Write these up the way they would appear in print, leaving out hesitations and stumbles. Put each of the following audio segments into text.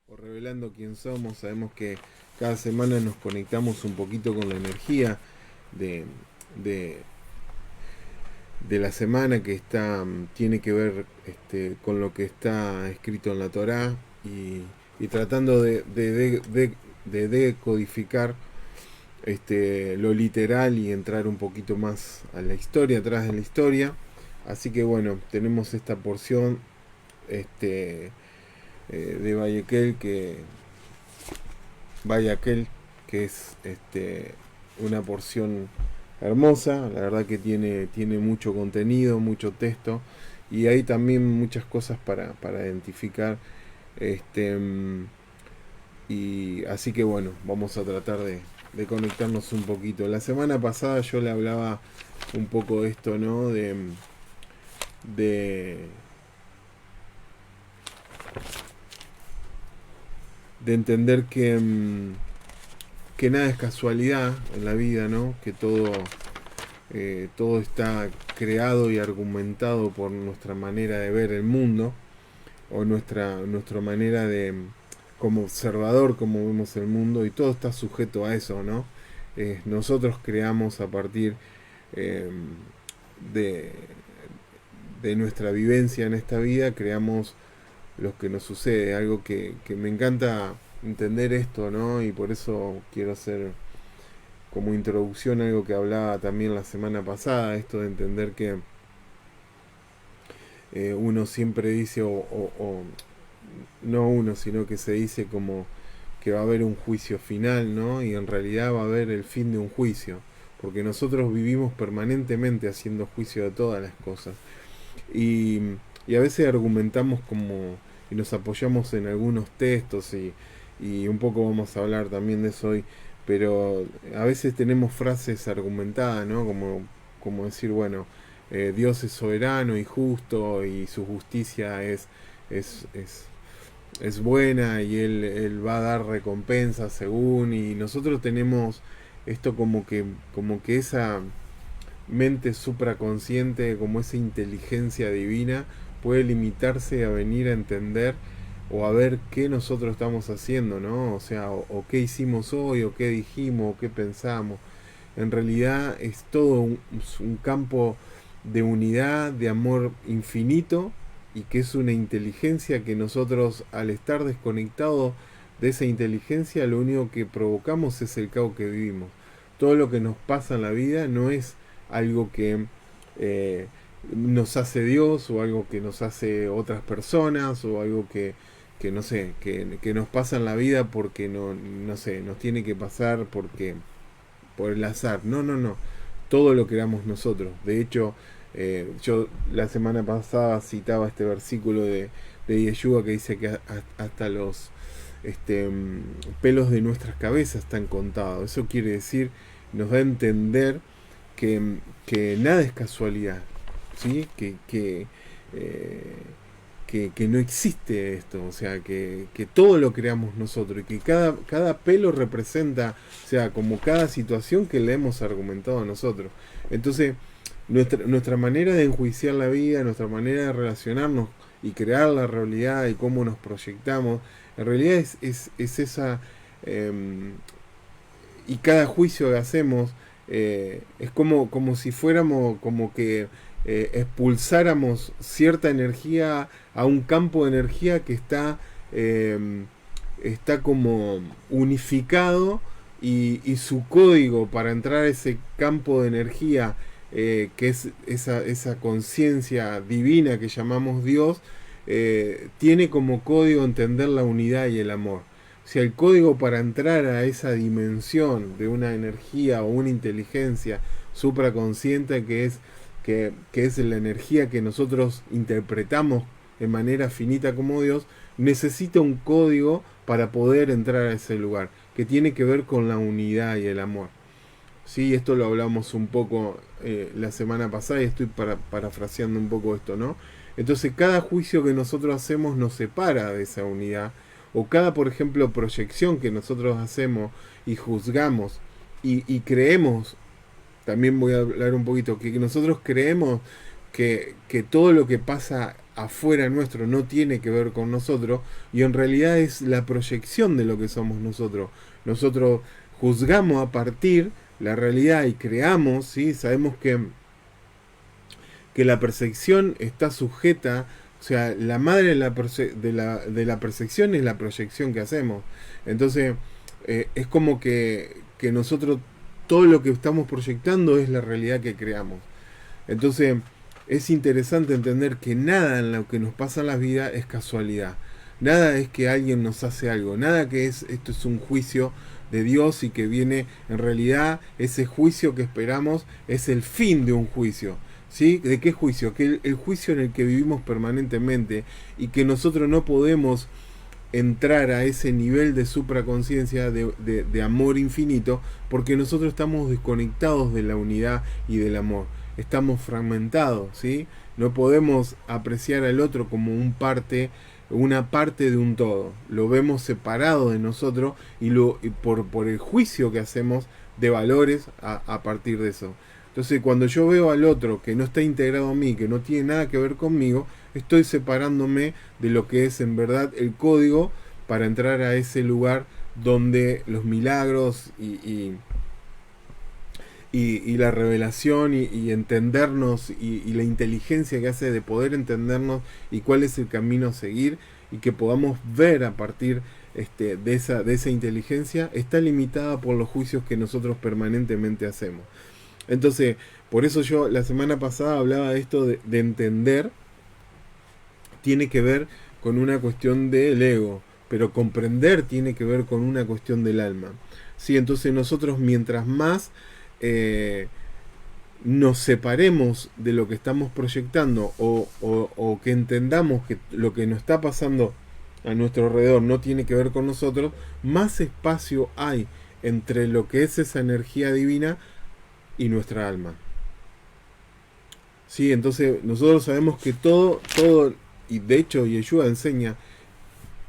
o revelando quién somos. Sabemos que cada semana nos conectamos un poquito con la energía de, de, de la semana que tiene que ver con lo que está escrito en la Torá y tratando de decodificar lo literal y entrar un poquito más a la historia, atrás de la historia. Así que bueno, tenemos esta porción este, de Vallaquel, que es una porción hermosa. La verdad que tiene mucho contenido, mucho texto, y hay también muchas cosas para identificar. Este, y así que bueno, vamos a tratar de conectarnos un poquito. La semana pasada yo le hablaba un poco de esto, ¿no? De, de entender que nada es casualidad en la vida, ¿no? Que todo está creado y argumentado por nuestra manera de ver el mundo, o nuestra manera de, como observador, como vemos el mundo, y todo está sujeto a eso, ¿no? Nosotros creamos a partir eh, de, de nuestra vivencia en esta vida, creamos lo que nos sucede, algo que me encanta entender esto, ¿no? Y por eso quiero hacer como introducción algo que hablaba también la semana pasada, esto de entender que uno siempre dice, o no uno, sino que se dice como que va a haber un juicio final, ¿no? Y en realidad va a haber el fin de un juicio, porque nosotros vivimos permanentemente haciendo juicio de todas las cosas. Y, y a veces argumentamos como, y nos apoyamos en algunos textos, y un poco vamos a hablar también de eso hoy, pero a veces tenemos frases argumentadas, ¿no? Como decir, bueno, Dios es soberano y justo y su justicia es, es, es buena y él va a dar recompensas según, y nosotros tenemos esto como que esa mente supraconsciente, como esa inteligencia divina, puede limitarse a venir a entender o a ver qué nosotros estamos haciendo, ¿no? O sea, o qué hicimos hoy, o qué dijimos, o qué pensamos. En realidad es todo un campo de unidad, de amor infinito, y que es una inteligencia que nosotros, al estar desconectados de esa inteligencia, lo único que provocamos es el caos que vivimos. Todo lo que nos pasa en la vida no es algo que eh, nos hace Dios, o algo que nos hace otras personas, o algo que no sé, que nos pasa en la vida porque no sé, nos tiene que pasar porque por el azar. No, no, no. Todo lo creamos nosotros. De hecho, yo la semana pasada citaba este versículo de Yeshua que dice que hasta los pelos de nuestras cabezas están contados. Eso quiere decir, nos da a entender que nada es casualidad, ¿sí? Eh, que no existe esto, o sea, que todo lo creamos nosotros, y que cada pelo representa, o sea, como cada situación que le hemos argumentado a nosotros. Entonces, nuestra manera de enjuiciar la vida, nuestra manera de relacionarnos y crear la realidad y cómo nos proyectamos, en realidad es esa... Eh, y cada juicio que hacemos es como si fuéramos, como que expulsáramos cierta energía a un campo de energía que eh, está como unificado, y su código para entrar a ese campo de energía, que es esa conciencia divina que llamamos Dios, tiene como código entender la unidad y el amor. O sea, el código para entrar a esa dimensión de una energía o una inteligencia supraconsciente, que es la energía que nosotros interpretamos de manera finita como Dios, necesita un código para poder entrar a ese lugar, que tiene que ver con la unidad y el amor. Sí, esto lo hablamos un poco la semana pasada, y estoy parafraseando un poco esto, ¿no? Entonces, cada juicio que nosotros hacemos nos separa de esa unidad, o cada, por ejemplo, proyección que nosotros hacemos y juzgamos y creemos. También voy a hablar un poquito, que nosotros creemos que todo lo que pasa afuera nuestro, no tiene que ver con nosotros, y en realidad es la proyección de lo que somos nosotros. Nosotros juzgamos a partir la realidad y creamos, ¿sí? Sabemos que la percepción está sujeta, o sea, la madre de la percepción es la proyección que hacemos. Entonces, es como que nosotros todo lo que estamos proyectando es la realidad que creamos. Entonces, es interesante entender que nada en lo que nos pasa en la vida es casualidad. Nada es que alguien nos hace algo. Nada que esto es un juicio de Dios y que viene, en realidad, ese juicio que esperamos es el fin de un juicio. ¿Sí? ¿De qué juicio? Que el juicio en el que vivimos permanentemente y que nosotros no podemos entrar a ese nivel de supraconciencia, de amor infinito, porque nosotros estamos desconectados de la unidad y del amor. Estamos fragmentados, ¿sí? No podemos apreciar al otro como una parte de un todo. Lo vemos separado de nosotros y por el juicio que hacemos de valores a partir de eso. Entonces, cuando yo veo al otro que no está integrado a mí, que no tiene nada que ver conmigo, estoy separándome de lo que es en verdad el código para entrar a ese lugar donde los milagros y la revelación y entendernos y la inteligencia que hace de poder entendernos y cuál es el camino a seguir y que podamos ver a partir de esa inteligencia está limitada por los juicios que nosotros permanentemente hacemos. Entonces, por eso yo la semana pasada hablaba de esto de entender, tiene que ver con una cuestión del ego, pero comprender tiene que ver con una cuestión del alma. ¿Sí? Entonces nosotros mientras más nos separemos de lo que estamos proyectando o que entendamos que lo que nos está pasando a nuestro alrededor no tiene que ver con nosotros, más espacio hay entre lo que es esa energía divina y nuestra alma. ¿Sí? Entonces nosotros sabemos que todo, y de hecho Yeshua enseña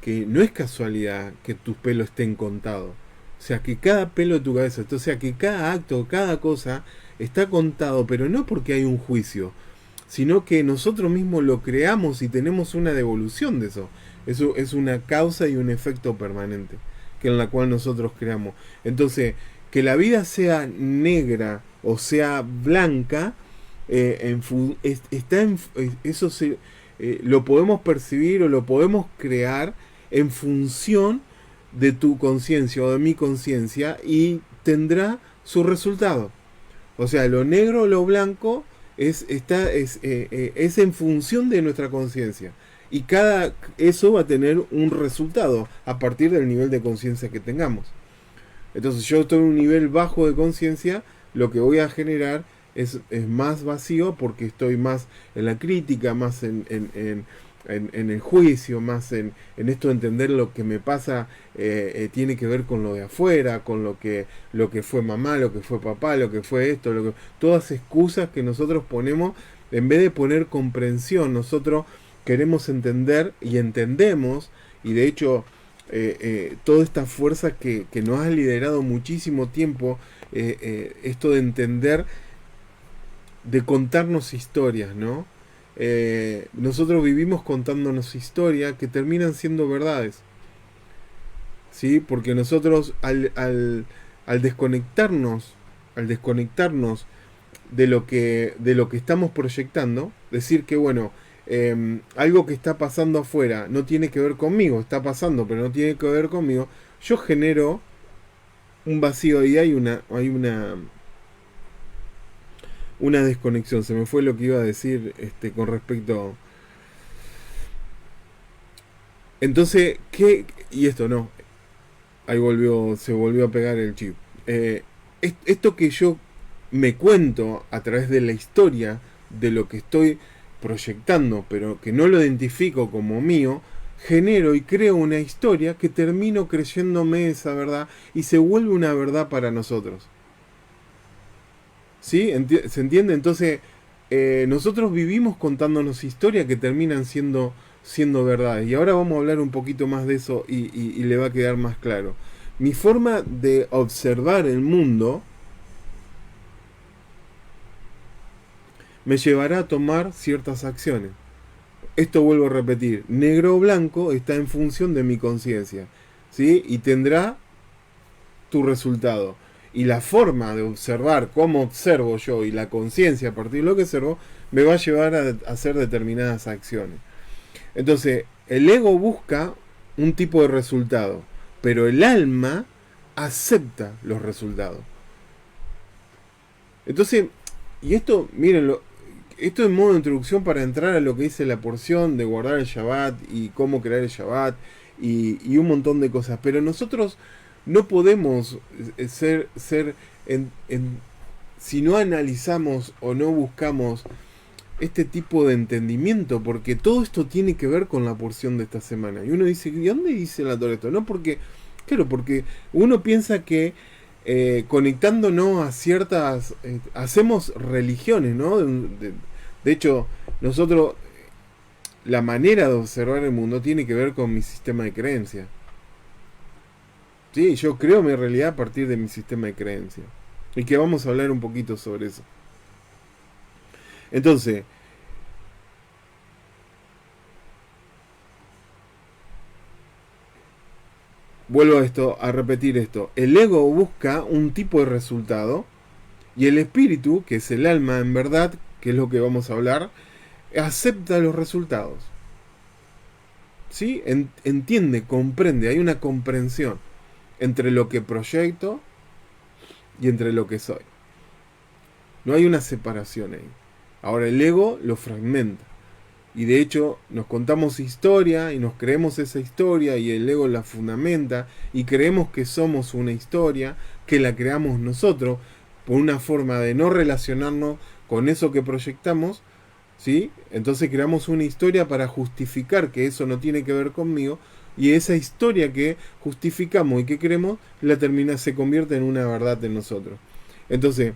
que no es casualidad que tus pelos estén contados. O sea, que cada pelo de tu cabeza, o sea, que cada acto, cada cosa está contado, pero no porque hay un juicio, sino que nosotros mismos lo creamos y tenemos una devolución de eso. Eso es una causa y un efecto permanente, que en la cual nosotros creamos. Entonces, que la vida sea negra o sea blanca, eso lo podemos percibir o lo podemos crear en función de tu conciencia o de mi conciencia y tendrá su resultado. O sea, lo negro o lo blanco es en función de nuestra conciencia. Y eso va a tener un resultado a partir del nivel de conciencia que tengamos. Entonces, yo estoy en un nivel bajo de conciencia, lo que voy a generar es más vacío porque estoy más en la crítica, más en el juicio, más en esto de entender lo que me pasa tiene que ver con lo de afuera, con lo que fue mamá, lo que fue papá, lo que fue esto, todas excusas que nosotros ponemos en vez de poner comprensión. Nosotros queremos entender y entendemos, y de hecho toda esta fuerza que nos ha liderado muchísimo tiempo, esto de entender, de contarnos historias, ¿no? Nosotros vivimos contándonos historias que terminan siendo verdades, ¿sí? Porque nosotros al desconectarnos de lo que estamos proyectando, decir que bueno, algo que está pasando afuera no tiene que ver conmigo, está pasando pero no tiene que ver conmigo, yo genero un vacío y hay una desconexión. Se me fue lo que iba a decir con respecto. Entonces, ¿qué? Y esto no. Ahí se volvió a pegar el chip. Esto que yo me cuento a través de la historia de lo que estoy proyectando, pero que no lo identifico como mío, genero y creo una historia que termino creyéndome esa verdad y se vuelve una verdad para nosotros. ¿Sí? ¿Se entiende? Entonces, nosotros vivimos contándonos historias que terminan siendo verdades. Y ahora vamos a hablar un poquito más de eso y le va a quedar más claro. Mi forma de observar el mundo me llevará a tomar ciertas acciones. Esto vuelvo a repetir, negro o blanco está en función de mi conciencia, ¿sí? Y tendrá tu resultado. Y la forma de observar cómo observo yo y la conciencia a partir de lo que observo me va a llevar a hacer determinadas acciones. Entonces, el ego busca un tipo de resultado, pero el alma acepta los resultados. Entonces, y esto, mírenlo, esto es modo de introducción para entrar a lo que dice la porción de guardar el Shabbat y cómo crear el Shabbat y un montón de cosas. Pero nosotros no podemos ser si no analizamos o no buscamos este tipo de entendimiento, porque todo esto tiene que ver con la porción de esta semana. Y uno dice, ¿y dónde dice la Torah esto? No, porque, claro, porque uno piensa que conectándonos a ciertas... hacemos religiones, ¿no? De hecho, nosotros, la manera de observar el mundo tiene que ver con mi sistema de creencias. Sí, yo creo mi realidad a partir de mi sistema de creencias. Y que vamos a hablar un poquito sobre eso. Entonces, vuelvo a repetir esto. El ego busca un tipo de resultado y el espíritu, que es el alma en verdad, que es lo que vamos a hablar, acepta los resultados. ¿Sí? Entiende, comprende, hay una comprensión entre lo que proyecto y entre lo que soy. No hay una separación ahí. Ahora el ego lo fragmenta. Y de hecho nos contamos historia y nos creemos esa historia y el ego la fundamenta y creemos que somos una historia que la creamos nosotros por una forma de no relacionarnos con eso que proyectamos, ¿sí? Entonces creamos una historia para justificar que eso no tiene que ver conmigo y esa historia que justificamos y que creemos se convierte en una verdad en nosotros. Entonces,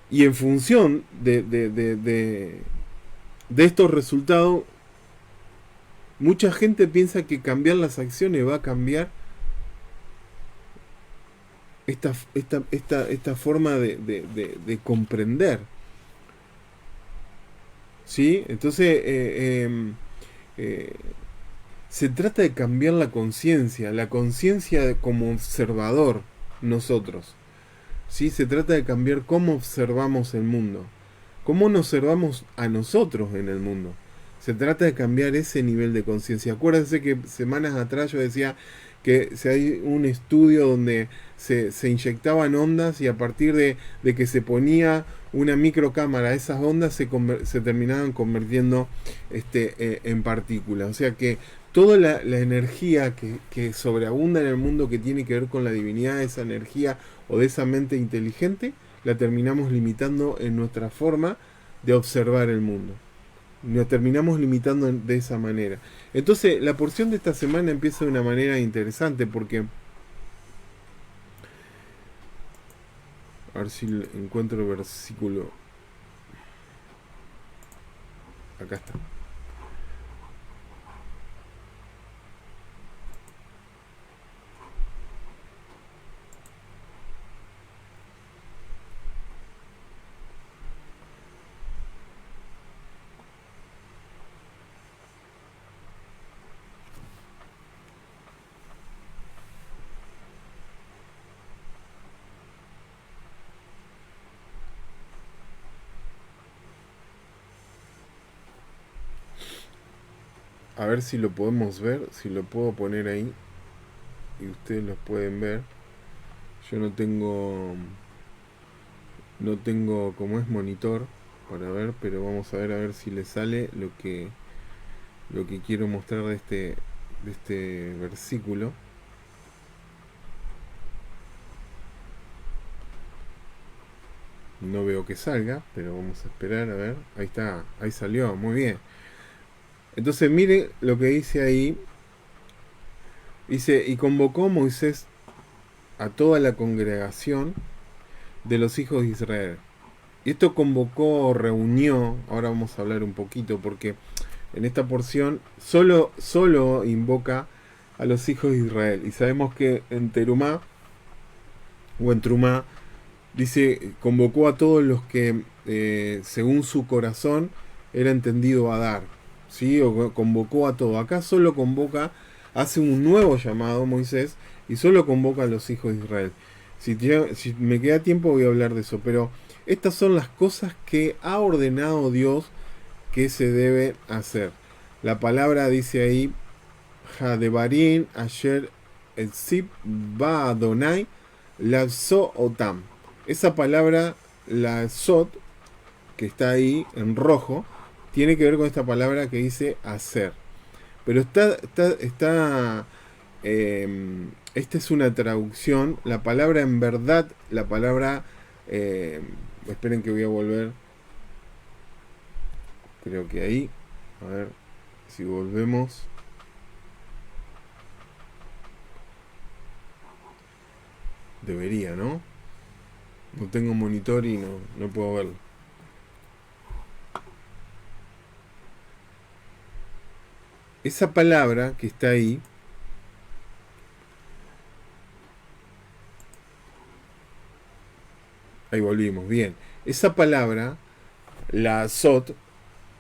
y en función de estos resultados, mucha gente piensa que cambiar las acciones va a cambiar esta forma de comprender. ¿Sí? Entonces, se trata de cambiar la conciencia como observador nosotros. ¿Sí? Se trata de cambiar cómo observamos el mundo. ¿Cómo nos observamos a nosotros en el mundo? Se trata de cambiar ese nivel de conciencia. Acuérdense que semanas atrás yo decía que hay un estudio donde se inyectaban ondas y a partir de que se ponía una microcámara a esas ondas se terminaban convirtiendo en partículas. O sea que toda la energía que sobreabunda en el mundo que tiene que ver con la divinidad, esa energía o de esa mente inteligente, la terminamos limitando en nuestra forma de observar el mundo. Nos terminamos limitando de esa manera. Entonces, la porción de esta semana empieza de una manera interesante porque... A ver si encuentro el versículo. Acá está. A ver si lo podemos ver, si lo puedo poner ahí y ustedes lo pueden ver. Yo no tengo como es monitor para ver, pero vamos a ver si le sale lo que quiero mostrar de este versículo. No veo que salga, pero vamos a esperar a ver. Ahí está, ahí salió, muy bien. Entonces mire lo que dice ahí. Dice, y convocó Moisés a toda la congregación de los hijos de Israel. Y esto convocó o reunió, ahora vamos a hablar un poquito, porque en esta porción solo invoca a los hijos de Israel. Y sabemos que en Terumá, o en Trumá, dice, convocó a todos los que, según su corazón, era entendido a dar, ¿sí? O convocó a todo. Acá solo convoca, hace un nuevo llamado Moisés y solo convoca a los hijos de Israel. Si me queda tiempo voy a hablar de eso, pero estas son las cosas que ha ordenado Dios que se debe hacer. La palabra dice ahí, Hadebarim Asher Etzib Ba Adonai Lazo Otam. Esa palabra, la Sot, que está ahí en rojo, tiene que ver con esta palabra que dice hacer. Pero esta es una traducción. La palabra en verdad, la palabra, esperen que voy a volver. Creo que ahí, a ver si volvemos. Debería, ¿no? No tengo monitor y no puedo verlo. Esa palabra que está ahí, ahí volvimos, bien. Esa palabra, la Sot,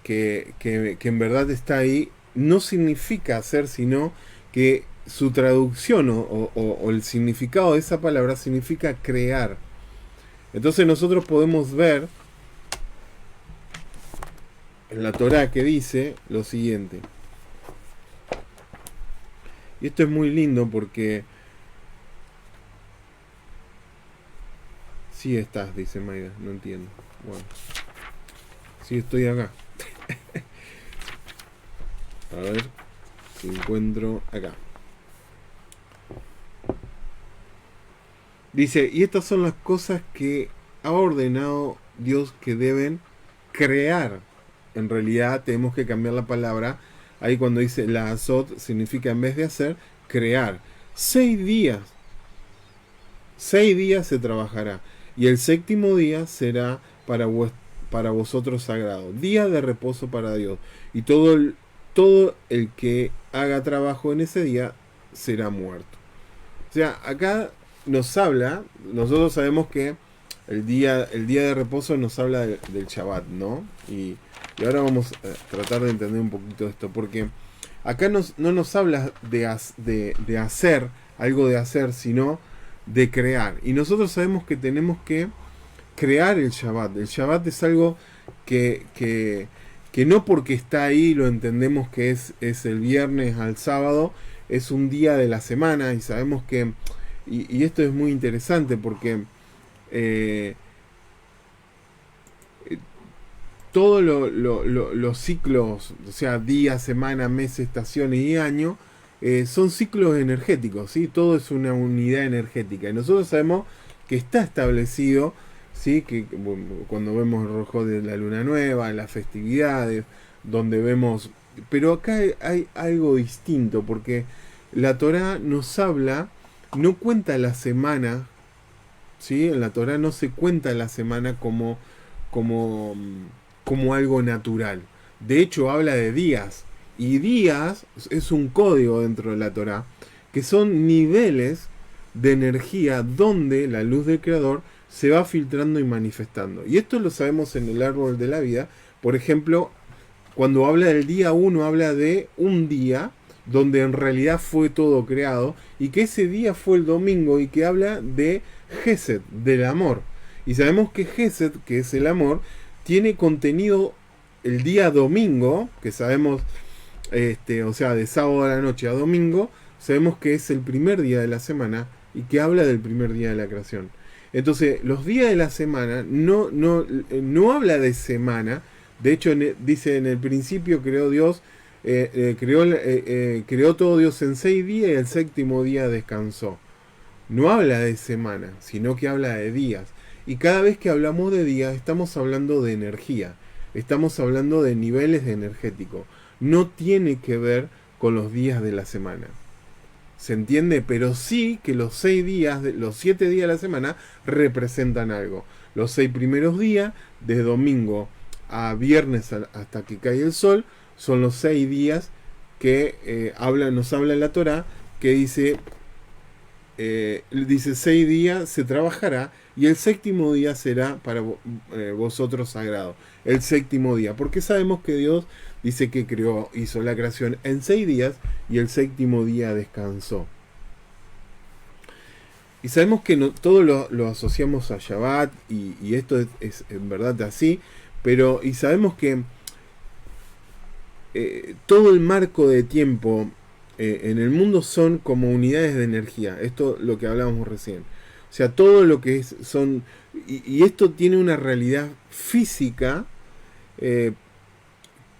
que en verdad está ahí, no significa hacer, sino que su traducción o el significado de esa palabra significa crear. Entonces nosotros podemos ver en la Torá que dice lo siguiente. Y esto es muy lindo porque sí estás, dice Maida, no entiendo. Bueno, sí estoy acá. A ver si encuentro acá. Dice, y estas son las cosas que ha ordenado Dios que deben crear. En realidad tenemos que cambiar la palabra. Ahí cuando dice la azot significa en vez de hacer, crear. 6 días. 6 días se trabajará. Y el séptimo día será para vosotros sagrado. Día de reposo para Dios. Y todo el que haga trabajo en ese día será muerto. O sea, acá nos habla, nosotros sabemos que el día de reposo nos habla del Shabbat, ¿no? Y ahora vamos a tratar de entender un poquito esto, porque acá no nos habla de hacer, algo de hacer, sino de crear. Y nosotros sabemos que tenemos que crear el Shabbat. El Shabbat es algo que no porque está ahí lo entendemos que es el viernes al sábado, es un día de la semana y sabemos que, y esto es muy interesante porque todos los ciclos, o sea, día, semana, mes, estaciones y año, son ciclos energéticos, ¿sí? Todo es una unidad energética. Y nosotros sabemos que está establecido, ¿sí? Que cuando vemos el rojo de la luna nueva, las festividades, donde vemos... Pero acá hay algo distinto, porque la Torá nos habla, no cuenta la semana, ¿sí? En la Torá no se cuenta la semana como algo natural. De hecho, habla de días. Y días es un código dentro de la Torá, que son niveles de energía donde la luz del Creador se va filtrando y manifestando. Y esto lo sabemos en el árbol de la vida. Por ejemplo, cuando habla del día 1, habla de un día donde en realidad fue todo creado, y que ese día fue el domingo, y que habla de Gesed, del amor. Y sabemos que Gesed, que es el amor, tiene contenido el día domingo, que sabemos, o sea, de sábado a la noche a domingo, sabemos que es el primer día de la semana y que habla del primer día de la creación. Entonces, los días de la semana no habla de semana. De hecho, dice en el principio creó Dios, creó todo Dios en 6 días y el séptimo día descansó. No habla de semana, sino que habla de días. Y cada vez que hablamos de días, estamos hablando de energía. Estamos hablando de niveles energéticos. No tiene que ver con los días de la semana. ¿Se entiende? Pero sí que los 6 días, los 7 días de la semana representan algo. Los 6 primeros días, de domingo a viernes hasta que cae el sol, son los 6 días que nos habla en la Torá, que dice dice 6 días se trabajará y el séptimo día será para vosotros sagrado. El séptimo día, porque sabemos que Dios dice que hizo la creación en 6 días y el séptimo día descansó. Y sabemos que todo lo asociamos a Shabbat y esto es en verdad así, pero y sabemos que todo el marco de tiempo en el mundo son como unidades de energía. Esto lo que hablábamos recién. O sea, todo lo que son... Y esto tiene una realidad física que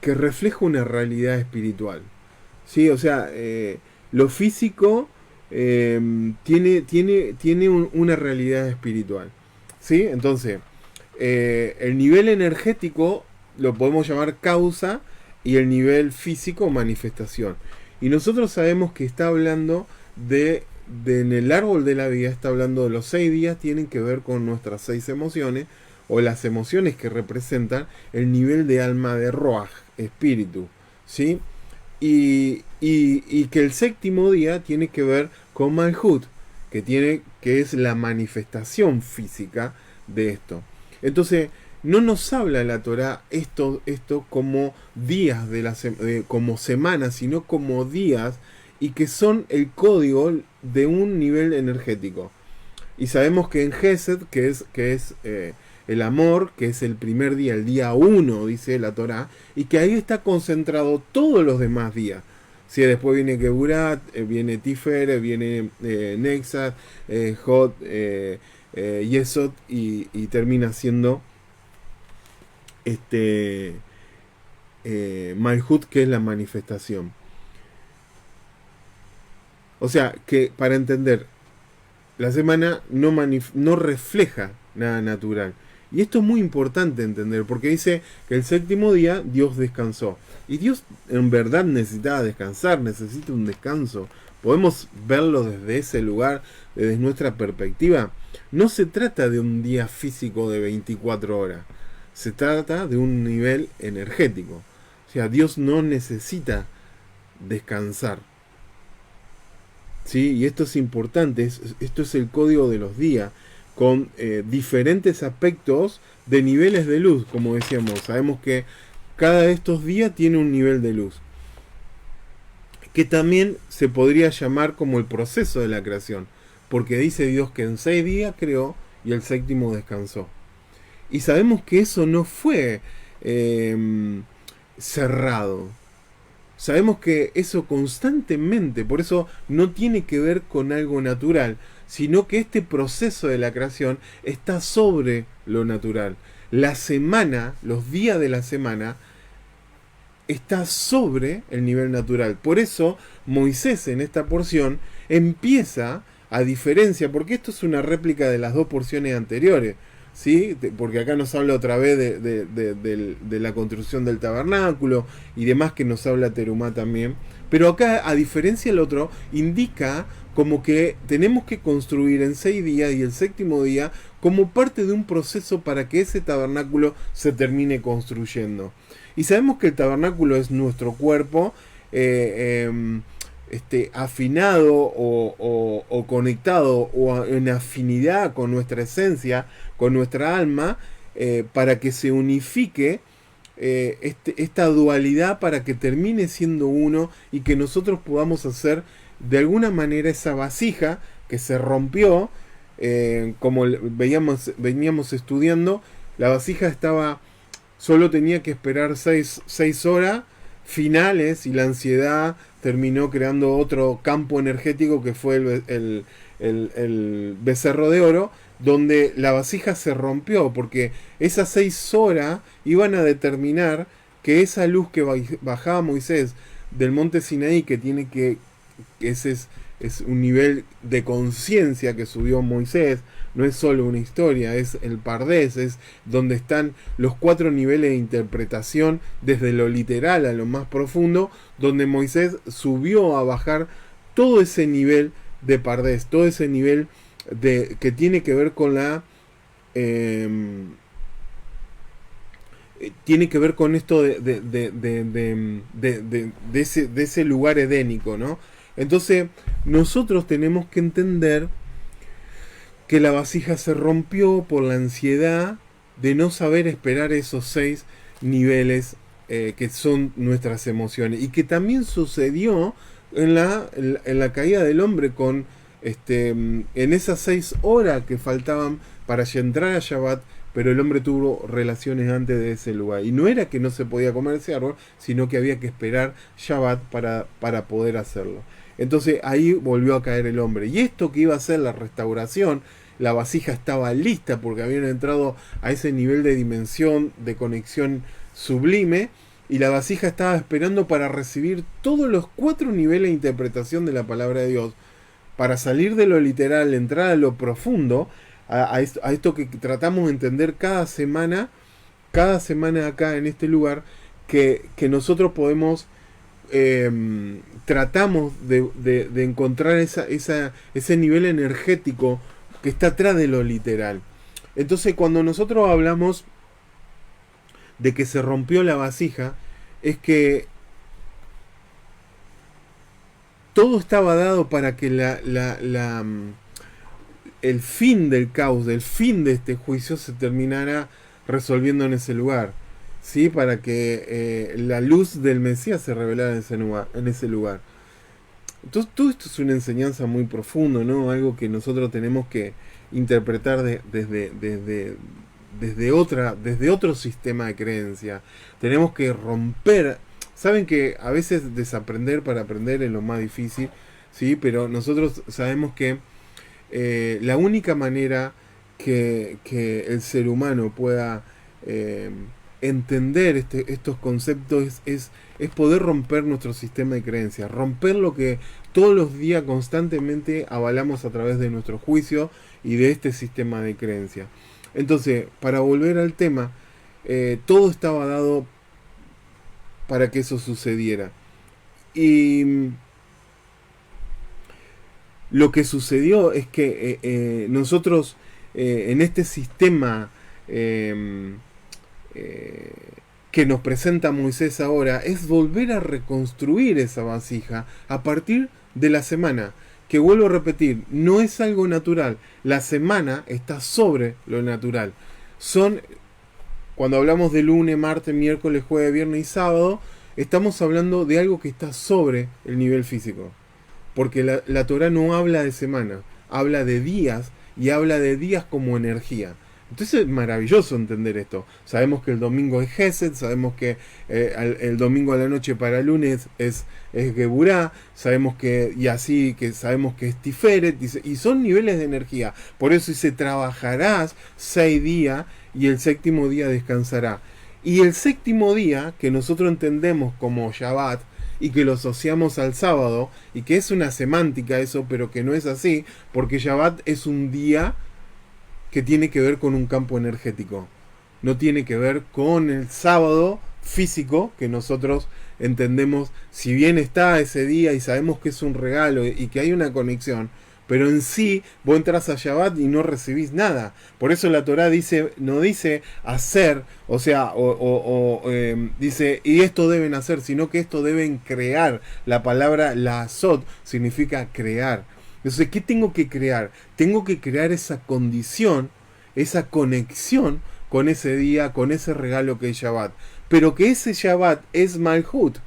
refleja una realidad espiritual. ¿Sí? O sea, lo físico tiene una realidad espiritual. ¿Sí? Entonces, el nivel energético lo podemos llamar causa y el nivel físico manifestación. Y nosotros sabemos que está hablando en el árbol de la vida, está hablando de los 6 días, tienen que ver con nuestras 6 emociones, o las emociones que representan el nivel de alma de Roach, espíritu, ¿sí? Y que el séptimo día tiene que ver con Malhut, que es la manifestación física de esto. Entonces, no nos habla la Torá esto como días como semanas, sino como días, y que son el código de un nivel energético. Y sabemos que en Gesed, que es el amor, que es el primer día, el día 1, dice la Torá, y que ahí está concentrado todos los demás días. Si después viene Geburat, viene Tifer, viene Nexat, Hod, Yesod, y termina siendo Malhut, que es la manifestación. O sea, que para entender, la semana no refleja nada natural. Y esto es muy importante entender, porque dice que el séptimo día Dios descansó. Y Dios en verdad necesitaba descansar, necesita un descanso. Podemos verlo desde ese lugar, desde nuestra perspectiva. No se trata de un día físico de 24 horas. Se trata de un nivel energético. O sea, Dios no necesita descansar. ¿Sí? Y esto es importante. Esto es el código de los días, con diferentes aspectos de niveles de luz, como decíamos. Sabemos que cada de estos días tiene un nivel de luz, que también se podría llamar como el proceso de la creación, porque dice Dios que en 6 días creó y el séptimo descansó. Y sabemos que eso no fue cerrado. Sabemos que eso constantemente, por eso no tiene que ver con algo natural, sino que este proceso de la creación está sobre lo natural. La semana, los días de la semana, está sobre el nivel natural. Por eso Moisés en esta porción empieza, a diferencia, porque esto es una réplica de las 2 porciones anteriores, ¿sí? Porque acá nos habla otra vez de la construcción del tabernáculo y demás, que nos habla Terumá también. Pero acá, a diferencia del otro, indica como que tenemos que construir en 6 días y el séptimo día como parte de un proceso para que ese tabernáculo se termine construyendo. Y sabemos que el tabernáculo es nuestro cuerpo afinado o conectado o en afinidad con nuestra esencia, con nuestra alma, para que se unifique esta dualidad, para que termine siendo uno y que nosotros podamos hacer de alguna manera esa vasija que se rompió, como veníamos estudiando. La vasija solo tenía que esperar 6 horas finales, y la ansiedad terminó creando otro campo energético que fue el becerro de oro, donde la vasija se rompió, porque esas 6 horas iban a determinar que esa luz que bajaba Moisés del monte Sinaí, que ese es un nivel de conciencia que subió Moisés, no es solo una historia, es el Pardés, es donde están los 4 niveles de interpretación, desde lo literal a lo más profundo, donde Moisés subió a bajar todo ese nivel de Pardés, todo ese nivel que tiene que ver con tiene que ver con esto de ese lugar edénico, ¿no? Entonces, nosotros tenemos que entender que la vasija se rompió por la ansiedad de no saber esperar esos 6 niveles que son nuestras emociones, y que también sucedió en la caída del hombre con en esas 6 horas que faltaban para entrar a Shabbat, pero el hombre tuvo relaciones antes de ese lugar, y no era que no se podía comer ese árbol, sino que había que esperar Shabbat para poder hacerlo. Entonces ahí volvió a caer el hombre, y esto que iba a ser la restauración, la vasija estaba lista porque habían entrado a ese nivel de dimensión, de conexión sublime, y la vasija estaba esperando para recibir todos los 4 niveles de interpretación de la palabra de Dios, para salir de lo literal, entrar a lo profundo, a esto que tratamos de entender cada semana acá en este lugar, que nosotros podemos, tratamos de encontrar ese nivel energético que está atrás de lo literal. Entonces, cuando nosotros hablamos de que se rompió la vasija, es que todo estaba dado para que el fin del caos, el fin de este juicio se terminara resolviendo en ese lugar, ¿sí? Para que la luz del Mesías se revelara en ese lugar. Entonces, todo esto es una enseñanza muy profunda, ¿no? Algo que nosotros tenemos que interpretar desde otro sistema de creencia. Tenemos que romper. Saben que a veces desaprender para aprender es lo más difícil, ¿sí? Pero nosotros sabemos que la única manera que el ser humano pueda entender estos conceptos es poder romper nuestro sistema de creencias, romper lo que todos los días constantemente avalamos a través de nuestro juicio y de este sistema de creencias. Entonces, para volver al tema, todo estaba dado para que eso sucediera. Y lo que sucedió es que nosotros en este sistema que nos presenta Moisés ahora es volver a reconstruir esa vasija a partir de la semana, que vuelvo a repetir, no es algo natural. La semana está sobre lo natural. Cuando hablamos de lunes, martes, miércoles, jueves, viernes y sábado, estamos hablando de algo que está sobre el nivel físico. Porque la Torah no habla de semana, habla de días, y habla de días como energía. Entonces es maravilloso entender esto. Sabemos que el domingo es Gesed, sabemos que el domingo a la noche para el lunes es Geburá, sabemos que sabemos que es Tiferet, y son niveles de energía. Por eso dice, trabajarás 6 días y el 7º día descansará. Y el 7º día, que nosotros entendemos como Shabbat, y que lo asociamos al sábado, y que es una semántica eso, pero que no es así, porque Shabbat es un día que tiene que ver con un campo energético, no tiene que ver con el sábado físico que nosotros entendemos. Si bien está ese día y sabemos que es un regalo y que hay una conexión, pero en sí vos entras a Shabbat y no recibís nada. Por eso la Torah no dice hacer, o sea, dice y esto deben hacer, sino que esto deben crear. La palabra la'asot significa crear. Entonces, ¿qué tengo que crear? Tengo que crear esa condición, esa conexión con ese día, con ese regalo que es Shabbat. Pero que ese Shabbat es Malhut,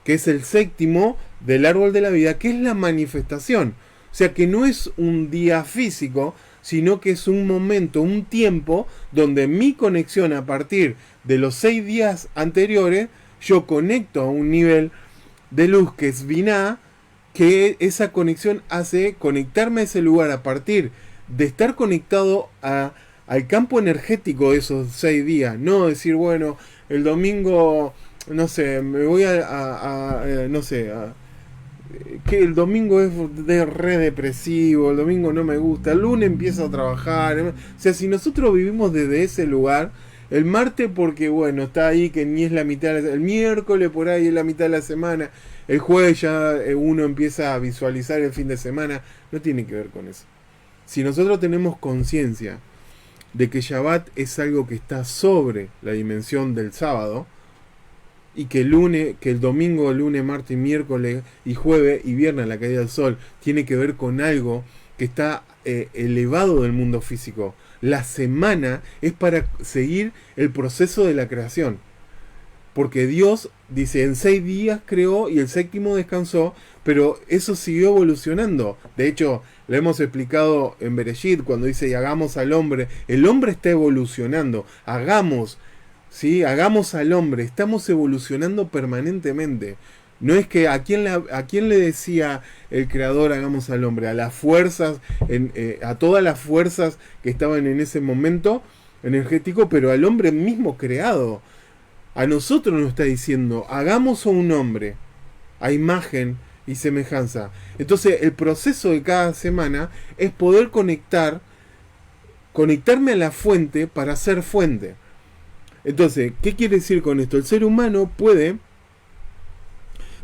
que es el 7º del árbol de la vida, que es la manifestación. O sea, que no es un día físico, sino que es un momento, un tiempo, donde mi conexión a partir de los 6 días anteriores, yo conecto a un nivel de luz que es Binah, que esa conexión hace conectarme a ese lugar a partir de estar conectado al campo energético de esos 6 días. No decir, bueno, el domingo, no sé, me voy que el domingo es re depresivo, el domingo no me gusta, el lunes empiezo a trabajar. O sea, si nosotros vivimos desde ese lugar, el martes porque, bueno, está ahí que ni es la mitad de el miércoles por ahí es la mitad de la semana, el jueves ya uno empieza a visualizar el fin de semana, no tiene que ver con eso. Si nosotros tenemos conciencia de que Shabbat es algo que está sobre la dimensión del sábado, y que el lunes, que el domingo, lunes, martes, miércoles y jueves y viernes la caída del sol tiene que ver con algo que está elevado del mundo físico. La semana es para seguir el proceso de la creación. Porque Dios dice, en 6 días creó y el séptimo descansó, pero eso siguió evolucionando. De hecho, lo hemos explicado en Bereshit, cuando dice, y hagamos al hombre. El hombre está evolucionando. Hagamos, ¿sí? Hagamos al hombre. Estamos evolucionando permanentemente. No es que a quién le decía el creador hagamos al hombre, a las fuerzas, a todas las fuerzas que estaban en ese momento energético, pero al hombre mismo creado. A nosotros nos está diciendo, hagamos a un hombre, a imagen y semejanza. Entonces el proceso de cada semana es poder conectarme a la fuente para ser fuente. Entonces, ¿qué quiere decir con esto? El ser humano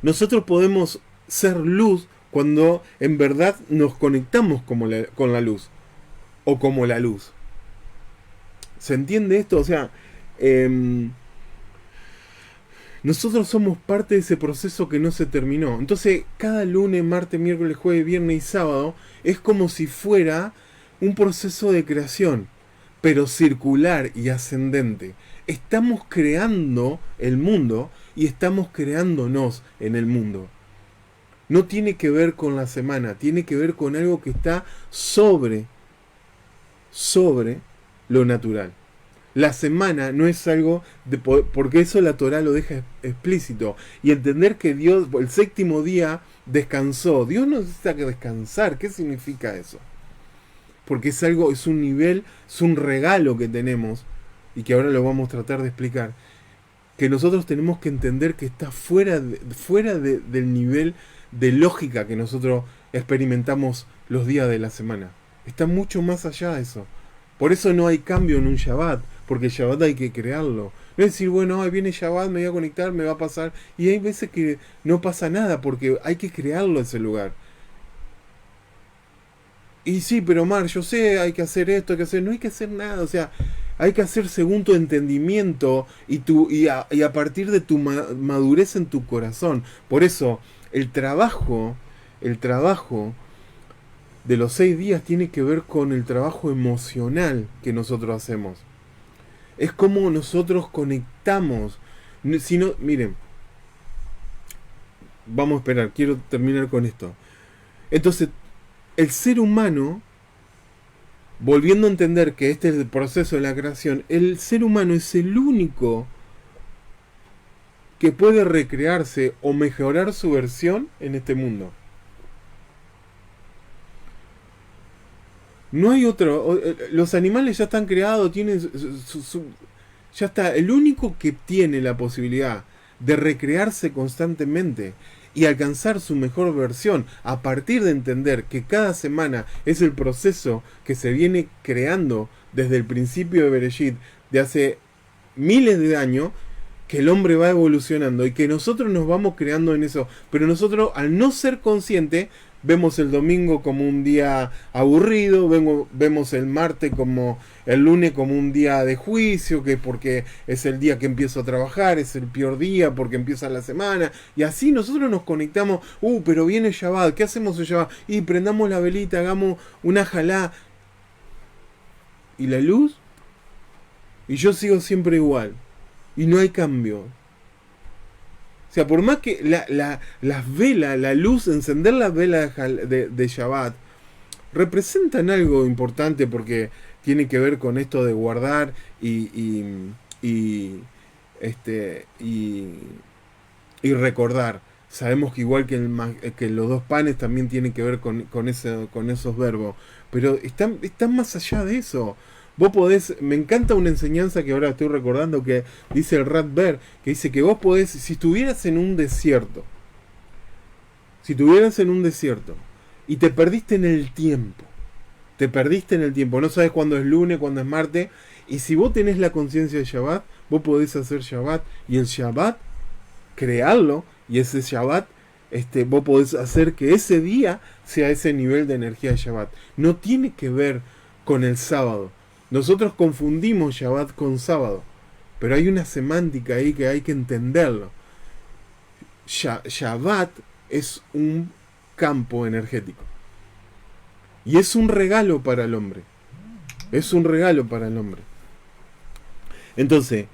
nosotros podemos ser luz cuando en verdad nos conectamos con la luz, o como la luz. ¿Se entiende esto? O sea, nosotros somos parte de ese proceso que no se terminó. Entonces, cada lunes, martes, miércoles, jueves, viernes y sábado es como si fuera un proceso de creación, pero circular y ascendente. Estamos creando el mundo y estamos creándonos en el mundo. No tiene que ver con la semana, tiene que ver con algo que está sobre lo natural. La semana no es algo porque eso la Torá lo deja explícito. Y entender que Dios, el séptimo día, descansó. Dios no necesita que descansar. ¿Qué significa eso? Porque es un nivel, es un regalo que tenemos, y que ahora lo vamos a tratar de explicar, que nosotros tenemos que entender que está fuera del nivel de lógica que nosotros experimentamos los días de la semana. Está mucho más allá de eso. Por eso no hay cambio en un Shabbat, porque el Shabbat hay que crearlo. No es decir, bueno, ahí viene Shabbat, me voy a conectar, me va a pasar. Y hay veces que no pasa nada, porque hay que crearlo ese lugar. Y sí, pero Omar, yo sé, hay que hacer esto, hay que hacer... No hay que hacer nada, o sea, hay que hacer según tu entendimiento y a partir de tu madurez en tu corazón. Por eso, el trabajo de los 6 días tiene que ver con el trabajo emocional que nosotros hacemos. Es como nosotros conectamos. Si no, miren, vamos a esperar, quiero terminar con esto. Entonces, el ser humano, volviendo a entender que este es el proceso de la creación, el ser humano es el único que puede recrearse o mejorar su versión en este mundo. No hay otro. Los animales ya están creados, tienen ya está. El único que tiene la posibilidad de recrearse constantemente y alcanzar su mejor versión a partir de entender que cada semana es el proceso que se viene creando desde el principio de Bereshit, de hace miles de años, que el hombre va evolucionando y que nosotros nos vamos creando en eso. Pero nosotros, al no ser conscientes, vemos el domingo como un día aburrido, vemos el martes como el lunes como un día de juicio, que porque es el día que empiezo a trabajar, es el peor día porque empieza la semana, y así nosotros nos conectamos. Pero viene Shabbat, ¿qué hacemos el Shabbat? Y prendamos la velita, hagamos una jalá. ¿Y la luz? Y yo sigo siempre igual, y no hay cambio. O sea, por más que las velas, la luz, encender las velas de Shabbat, representan algo importante porque tiene que ver con esto de guardar y recordar. Sabemos que igual que los 2 panes también tienen que ver con esos verbos. Pero están más allá de eso. Vos podés, me encanta una enseñanza que ahora estoy recordando que dice el Radber, que dice que vos podés, si estuvieras en un desierto y te perdiste en el tiempo, no sabes cuándo es lunes, cuándo es martes, y si vos tenés la conciencia de Shabbat, vos podés hacer Shabbat, y el Shabbat, crearlo, y ese Shabbat, vos podés hacer que ese día sea ese nivel de energía de Shabbat. No tiene que ver con el sábado. Nosotros confundimos Shabbat con sábado, pero hay una semántica ahí que hay que entenderlo. Shabbat es un campo energético. Y es un regalo para el hombre. Es un regalo para el hombre. Entonces,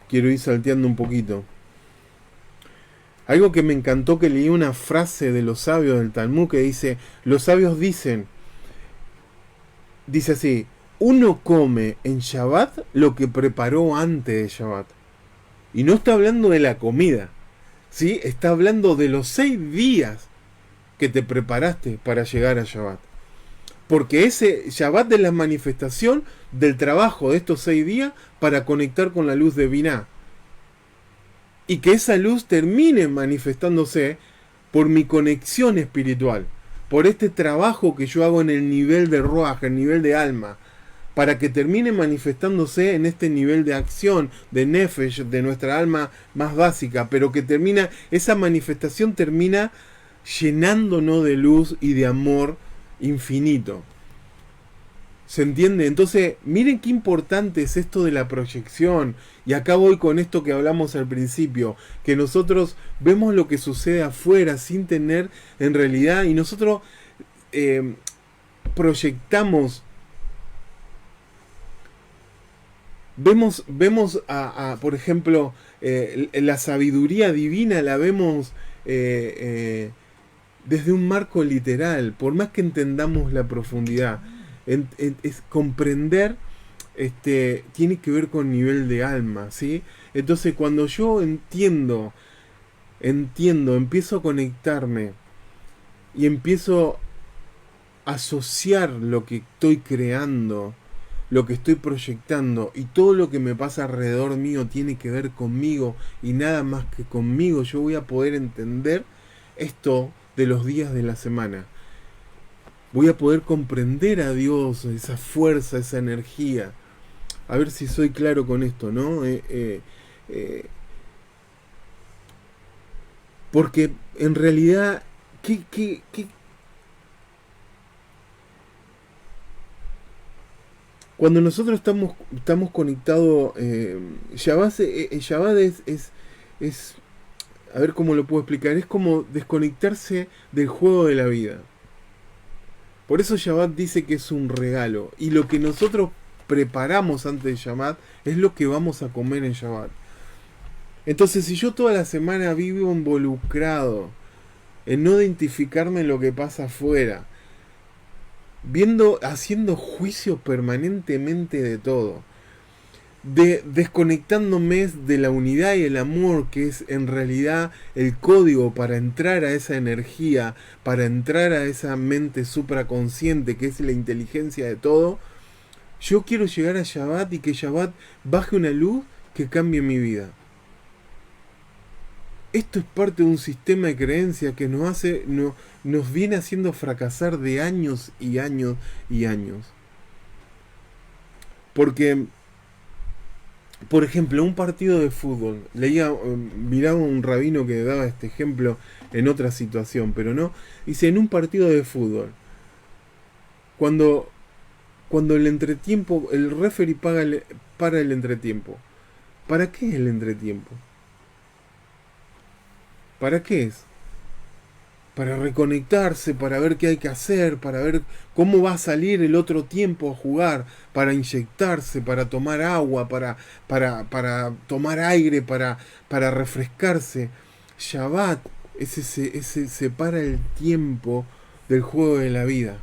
quiero ir salteando un poquito. Algo que me encantó, que leí una frase de los sabios del Talmud que dice, los sabios dicen, dice así, uno come en Shabbat lo que preparó antes de Shabbat. Y no está hablando de la comida, ¿sí? Está hablando de los 6 días que te preparaste para llegar a Shabbat. Porque ese Shabbat es la manifestación del trabajo de estos 6 días para conectar con la luz de Binah. Y que esa luz termine manifestándose por mi conexión espiritual, por este trabajo que yo hago en el nivel de Ruach, el nivel de alma, para que termine manifestándose en este nivel de acción, de Nefesh, de nuestra alma más básica, pero que termina, esa manifestación termina llenándonos de luz y de amor infinito. ¿Se entiende? Entonces, miren qué importante es esto de la proyección. Y acá voy con esto que hablamos al principio, que nosotros vemos lo que sucede afuera sin tener en realidad, y nosotros proyectamos, vemos por ejemplo, la sabiduría divina la vemos desde un marco literal, por más que entendamos la profundidad. Es comprender, tiene que ver con nivel de alma, ¿sí? Entonces cuando yo entiendo, empiezo a conectarme y empiezo a asociar lo que estoy creando, lo que estoy proyectando, y todo lo que me pasa alrededor mío tiene que ver conmigo y nada más que conmigo, yo voy a poder entender esto de los días de la semana. Voy a poder comprender a Dios, esa fuerza, esa energía. A ver si soy claro con esto, ¿no? Porque en realidad, cuando nosotros estamos conectados, Shabbat es, a ver cómo lo puedo explicar, es como desconectarse del juego de la vida. Por eso Shabbat dice que es un regalo. Y lo que nosotros preparamos antes de Shabbat es lo que vamos a comer en Shabbat. Entonces, si yo toda la semana vivo involucrado en no identificarme en lo que pasa afuera, haciendo juicio permanentemente de todo, desconectándome de la unidad y el amor, que es en realidad el código para entrar a esa energía, para entrar a esa mente supraconsciente que es la inteligencia de todo, yo quiero llegar a Shabbat y que Shabbat baje una luz que cambie mi vida. Esto es parte de un sistema de creencias que nos viene haciendo fracasar de años y años y años. Porque, por ejemplo, un partido de fútbol, miraba un rabino que daba este ejemplo en otra situación, pero no, dice, en un partido de fútbol, cuando el entretiempo, el referee para el entretiempo, ¿para qué es el entretiempo? ¿Para qué es? Para reconectarse, para ver qué hay que hacer, para ver cómo va a salir el otro tiempo a jugar, para inyectarse, para tomar agua, para tomar aire, para refrescarse. Shabbat ese separa el tiempo del juego de la vida.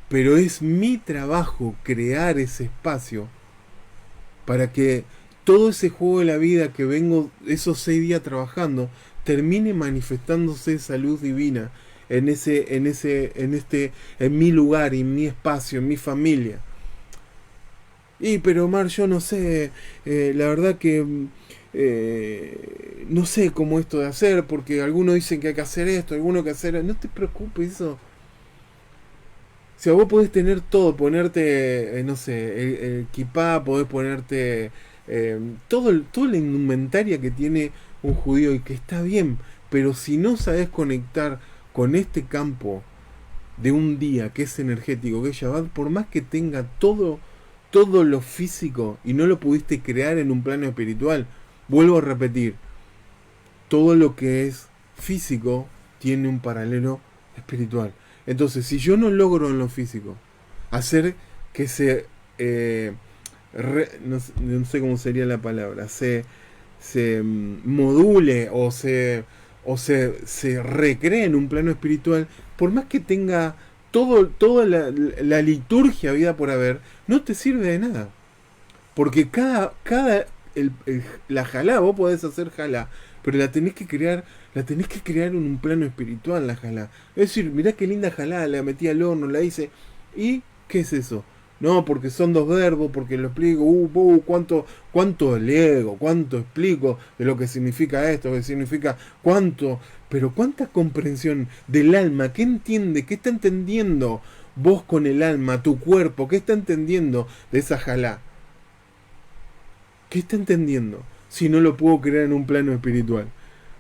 Pero es mi trabajo crear ese espacio para que todo ese juego de la vida que vengo esos 6 días trabajando termine manifestándose esa luz divina en mi lugar, en mi espacio, en mi familia. Pero Omar, yo no sé, la verdad que no sé cómo esto de hacer, porque algunos dicen que hay que hacer esto, algunos que hacer... No te preocupes, eso. O sea, vos podés tener todo, ponerte, no sé, el kipá, podés ponerte toda la indumentaria que tiene un judío y que está bien, pero si no sabes conectar con este campo de un día que es energético, que es Shabbat, por más que tenga todo todo lo físico y no lo pudiste crear en un plano espiritual, vuelvo a repetir, todo lo que es físico tiene un paralelo espiritual. Entonces, si yo no logro en lo físico hacer que se... no sé cómo sería la palabra, se module se recree en un plano espiritual, por más que tenga toda la liturgia vida por haber, no te sirve de nada. Porque la jalá, vos podés hacer jalá, pero la tenés que crear en un plano espiritual, la jalá. Es decir, mirá qué linda jalá, la metí al horno, la hice. ¿Y qué es eso? No, porque son dos verbos, porque lo explico, cuánto leo, cuánto explico de lo que significa esto, que significa cuánto, pero cuánta comprensión del alma, qué entiende, qué está entendiendo vos con el alma, tu cuerpo, qué está entendiendo de esa jalá, qué está entendiendo, si no lo puedo crear en un plano espiritual,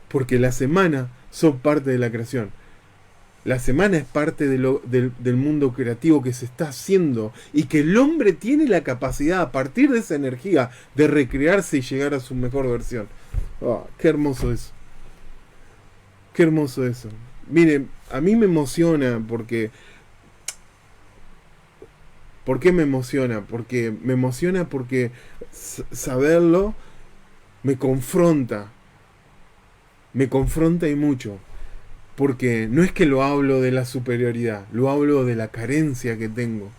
porque la semana son parte de la creación. La semana es parte del mundo creativo que se está haciendo y que el hombre tiene la capacidad a partir de esa energía de recrearse y llegar a su mejor versión. Oh, qué hermoso eso. Qué hermoso eso. Miren, a mí me emociona porque... ¿Por qué me emociona? Porque me emociona porque saberlo me confronta. Me confronta y mucho. Porque no es que lo hablo de la superioridad, lo hablo de la carencia que tengo.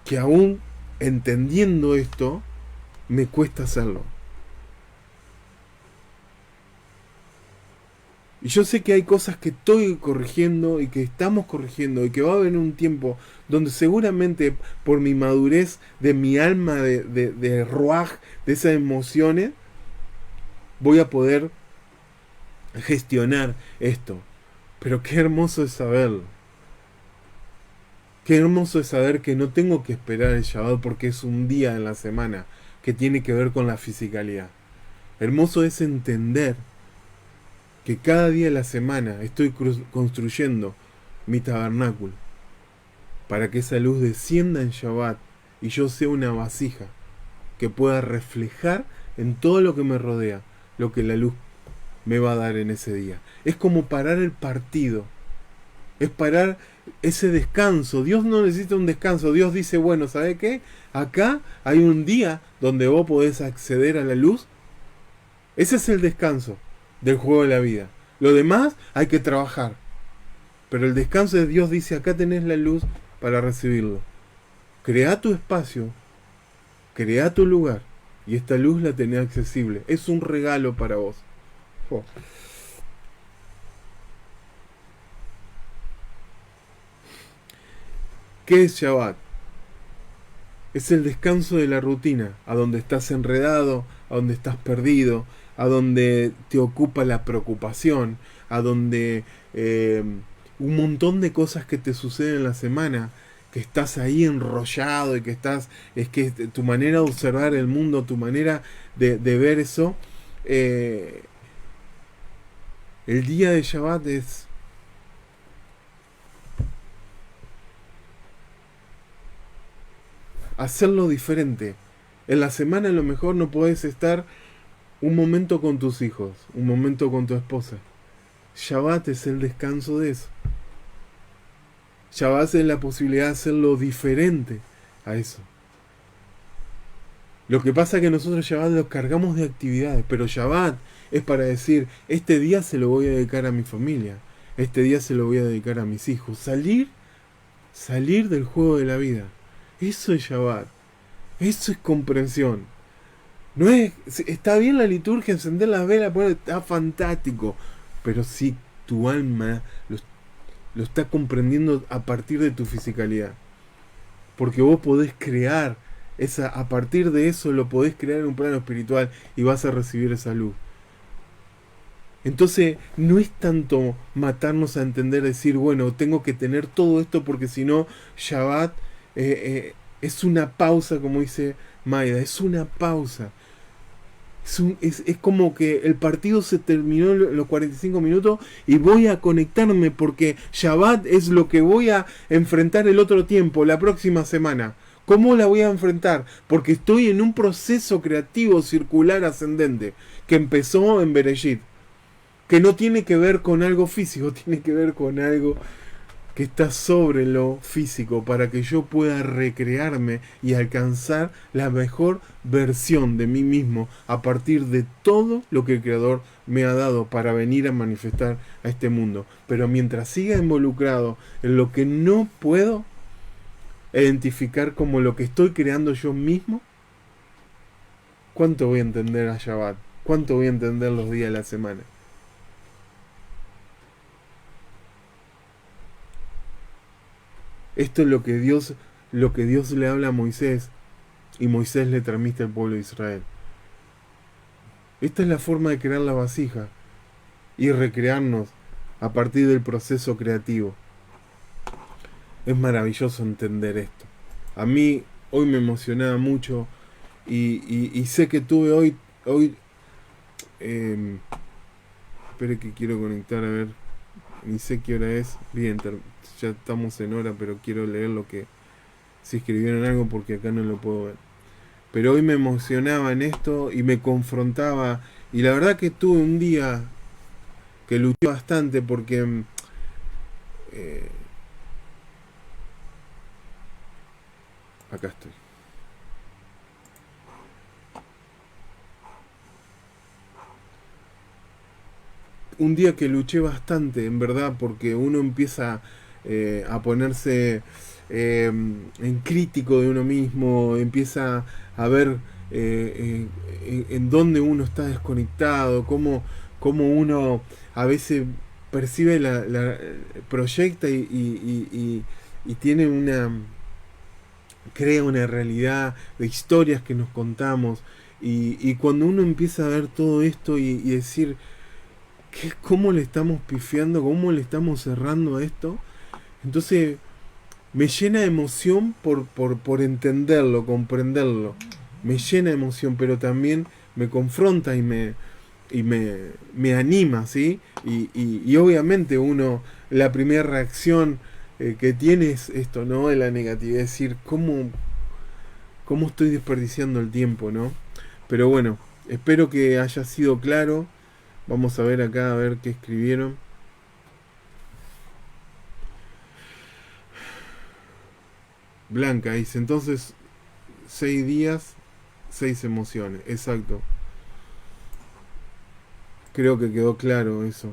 Que aún entendiendo esto, me cuesta hacerlo. Y yo sé que hay cosas que estoy corrigiendo y que estamos corrigiendo y que va a haber un tiempo donde seguramente por mi madurez de mi alma, de ruaj, de esas emociones, voy a poder gestionar esto. Pero qué hermoso es saberlo. Qué hermoso es saber que no tengo que esperar el Shabbat porque es un día en la semana que tiene que ver con la fisicalidad. Hermoso es entender que cada día de la semana estoy construyendo mi tabernáculo para que esa luz descienda en Shabbat y yo sea una vasija que pueda reflejar en todo lo que me rodea lo que la luz me va a dar en ese día. Es como parar el partido. Es parar ese descanso. Dios no necesita un descanso. Dios dice, bueno, ¿sabe qué? Acá hay un día donde vos podés acceder a la luz. Ese es el descanso del juego de la vida. Lo demás hay que trabajar. Pero el descanso de Dios dice, acá tenés la luz para recibirlo. Crea tu espacio. Crea tu lugar. Y esta luz la tenés accesible. Es un regalo para vos. Oh. ¿Qué es Shabbat? Es el descanso de la rutina, a donde estás enredado, a donde estás perdido, a donde te ocupa la preocupación, a donde un montón de cosas que te suceden en la semana, que estás ahí enrollado y que estás, es que tu manera de observar el mundo, tu manera de ver eso, el día de Shabbat es hacerlo diferente. En la semana a lo mejor no podés estar un momento con tus hijos, un momento con tu esposa. Shabbat es el descanso de eso. Shabbat es la posibilidad de hacerlo diferente a eso. Lo que pasa es que nosotros Shabbat lo cargamos de actividades, pero Shabbat es para decir, este día se lo voy a dedicar a mi familia, este día se lo voy a dedicar a mis hijos. Salir del juego de la vida. Eso es Shabbat. Eso es comprensión. No es, está bien la liturgia, encender las velas, está fantástico. Pero si tu alma lo está comprendiendo a partir de tu fisicalidad. Porque vos podés crear, a partir de eso lo podés crear en un plano espiritual y vas a recibir esa luz. Entonces no es tanto matarnos a entender, decir, bueno, tengo que tener todo esto porque si no, Shabbat es una pausa, como dice Maida, es una pausa. Es como que el partido se terminó en los 45 minutos y voy a conectarme porque Shabbat es lo que voy a enfrentar el otro tiempo, la próxima semana. ¿Cómo la voy a enfrentar? Porque estoy en un proceso creativo circular ascendente que empezó en Bereshit, que no tiene que ver con algo físico, tiene que ver con algo que está sobre lo físico para que yo pueda recrearme y alcanzar la mejor versión de mí mismo a partir de todo lo que el Creador me ha dado para venir a manifestar a este mundo. Pero mientras siga involucrado en lo que no puedo identificar como lo que estoy creando yo mismo, ¿cuánto voy a entender a Shabbat? ¿Cuánto voy a entender los días de la semana? Esto es lo que Dios le habla a Moisés y Moisés le transmite al pueblo de Israel. Esta es la forma de crear la vasija y recrearnos a partir del proceso creativo. Es maravilloso entender esto. A mí hoy me emocionaba mucho y sé que tuve hoy espere que quiero conectar, a ver, ni sé qué hora es. Bien, ya estamos en hora, pero quiero leer lo que, si escribieron algo, porque acá no lo puedo ver. Pero hoy me emocionaba en esto y me confrontaba, y la verdad que tuve un día que luché bastante porque acá estoy. Un día que luché bastante, en verdad, porque uno empieza a ponerse en crítico de uno mismo, empieza a ver en dónde uno está desconectado, cómo uno a veces percibe proyecta y tiene crea una realidad de historias que nos contamos, y cuando uno empieza a ver todo esto y decir cómo le estamos pifiando, cómo le estamos cerrando a esto, entonces me llena de emoción por entenderlo, comprenderlo. Me llena de emoción, pero también me confronta y me anima, ¿sí? Y obviamente uno, la primera reacción que tiene es esto, ¿no? De la negatividad, es decir, ¿cómo estoy desperdiciando el tiempo, ¿no? Pero bueno, espero que haya sido claro. Vamos a ver acá, a ver qué escribieron. Blanca dice, entonces 6 días, 6 emociones. Exacto. Creo que quedó claro eso.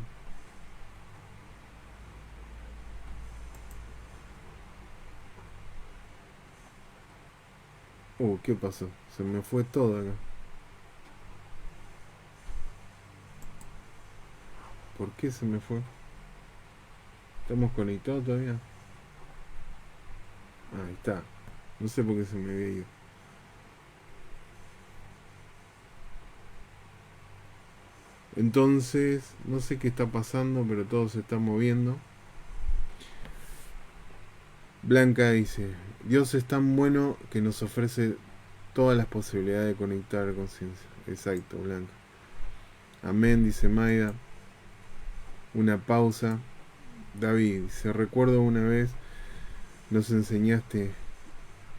¿Qué pasó? Se me fue todo acá. ¿Por qué se me fue? ¿Estamos conectados todavía? Ahí está. No sé por qué se me había ido. Entonces, no sé qué está pasando, pero todo se está moviendo. Blanca dice, Dios es tan bueno que nos ofrece todas las posibilidades de conectar conciencia. Exacto, Blanca. Amén, dice Maida. Una pausa. David dice, recuerdo una vez nos enseñaste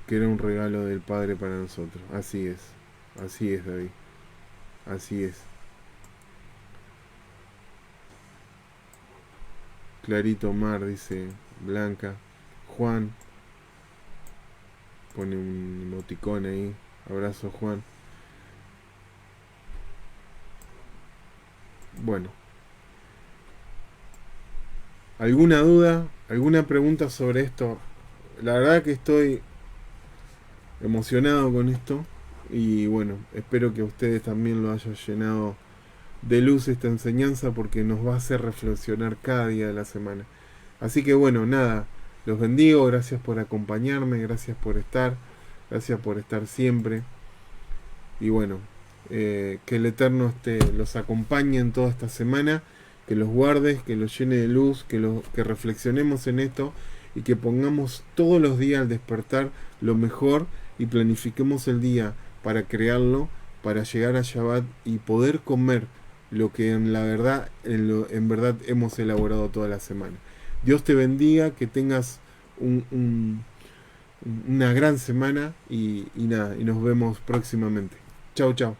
que era un regalo del Padre para nosotros. Así es, David. Así es. Clarito Mar, dice Blanca. Juan pone un emoticón ahí. Abrazo, Juan. Bueno, ¿alguna duda? ¿Alguna pregunta sobre esto? La verdad que estoy emocionado con esto, y bueno, espero que a ustedes también lo haya llenado de luz esta enseñanza, porque nos va a hacer reflexionar cada día de la semana. Así que bueno, nada, los bendigo, gracias por acompañarme, gracias por estar siempre, y bueno, que el Eterno los acompañe en toda esta semana, que los guarde, que los llene de luz, que reflexionemos en esto y que pongamos todos los días al despertar lo mejor y planifiquemos el día para crearlo, para llegar a Shabbat y poder comer lo que en la verdad, en verdad hemos elaborado toda la semana. Dios te bendiga, que tengas una gran semana y nada, y nos vemos próximamente. Chao, chao.